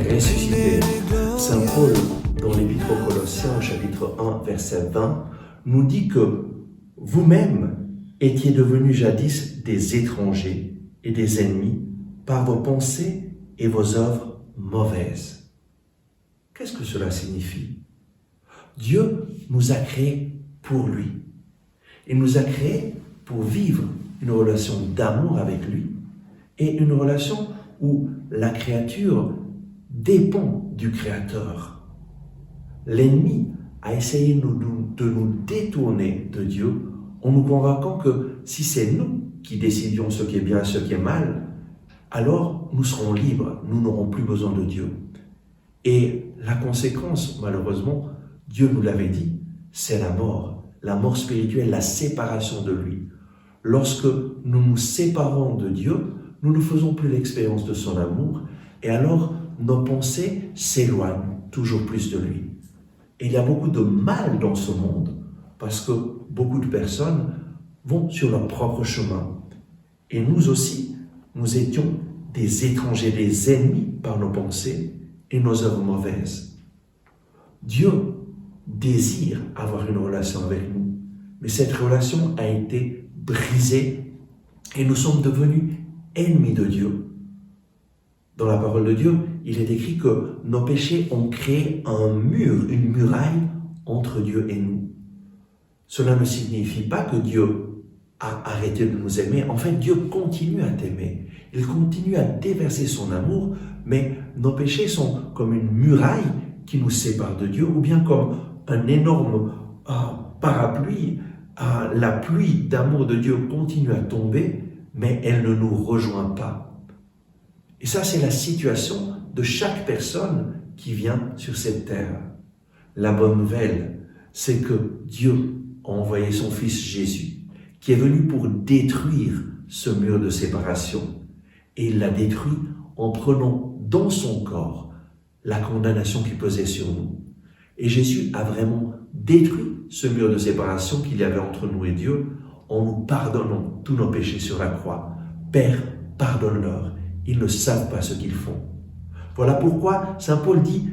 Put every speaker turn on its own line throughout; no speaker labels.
ressuscité. Saint Paul, dans l'Épître aux Colossiens, chapitre 1, verset 20, nous dit que vous-même étiez devenus jadis des étrangers et des ennemis par vos pensées et vos œuvres mauvaises. Qu'est-ce que cela signifie? Dieu nous a créés pour lui. Il nous a créés pour vivre une relation d'amour avec lui et une relation où la créature dépend du Créateur. L'ennemi a essayé de nous détourner de Dieu en nous convainquant que si c'est nous qui décidions ce qui est bien et ce qui est mal, alors nous serons libres, nous n'aurons plus besoin de Dieu. Et la conséquence, malheureusement, Dieu nous l'avait dit, c'est la mort spirituelle, la séparation de lui. Lorsque nous nous séparons de Dieu, nous ne faisons plus l'expérience de son amour et alors nos pensées s'éloignent toujours plus de lui. Et il y a beaucoup de mal dans ce monde parce que beaucoup de personnes vont sur leur propre chemin. Et nous aussi, nous étions des étrangers, des ennemis par nos pensées et nos œuvres mauvaises. Dieu désire avoir une relation avec nous, mais cette relation a été brisée et nous sommes devenus ennemis de Dieu. Dans la parole de Dieu, il est écrit que nos péchés ont créé un mur, une muraille entre Dieu et nous. Cela ne signifie pas que Dieu a arrêté de nous aimer. En fait, Dieu continue à t'aimer. Il continue à déverser son amour, mais nos péchés sont comme une muraille qui nous sépare de Dieu, ou bien comme un énorme parapluie. La pluie d'amour de Dieu continue à tomber, mais elle ne nous rejoint pas. Et ça, c'est la situation de chaque personne qui vient sur cette terre. La bonne nouvelle, c'est que Dieu a envoyé son Fils Jésus, qui est venu pour détruire ce mur de séparation. Et il l'a détruit en prenant dans son corps la condamnation qui pesait sur nous. Et Jésus a vraiment détruit ce mur de séparation qu'il y avait entre nous et Dieu en nous pardonnant tous nos péchés sur la croix. Père, pardonne-leur, ils ne savent pas ce qu'ils font. Voilà pourquoi Saint Paul dit,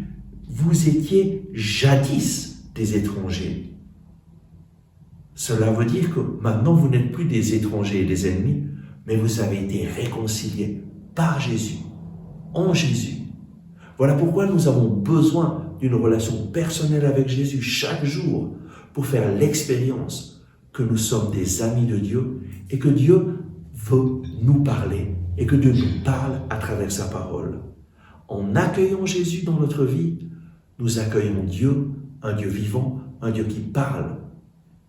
vous étiez jadis des étrangers. Cela veut dire que maintenant vous n'êtes plus des étrangers et des ennemis, mais vous avez été réconciliés par Jésus, en Jésus. Voilà pourquoi nous avons besoin d'une relation personnelle avec Jésus chaque jour pour faire l'expérience que nous sommes des amis de Dieu et que Dieu veut nous parler et que Dieu nous parle à travers sa parole. En accueillant Jésus dans notre vie, nous accueillons Dieu, un Dieu vivant, un Dieu qui parle.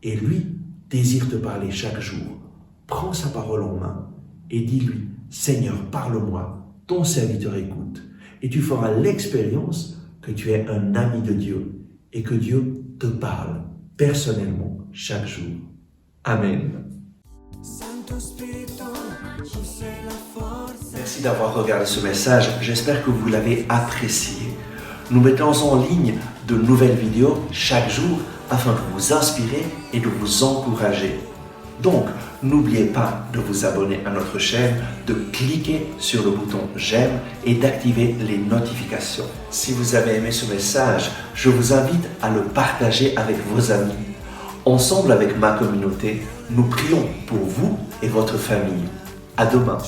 Et lui désire te parler chaque jour. Prends sa parole en main et dis-lui, Seigneur, parle-moi, ton serviteur écoute. Et tu feras l'expérience que tu es un ami de Dieu et que Dieu te parle personnellement chaque jour. Amen. Merci d'avoir regardé ce message. J'espère que vous l'avez apprécié. Nous mettons en ligne de nouvelles vidéos chaque jour afin de vous inspirer et de vous encourager. Donc, n'oubliez pas de vous abonner à notre chaîne, de cliquer sur le bouton j'aime et d'activer les notifications. Si vous avez aimé ce message, je vous invite à le partager avec vos amis. Ensemble avec ma communauté, nous prions pour vous et votre famille. À demain.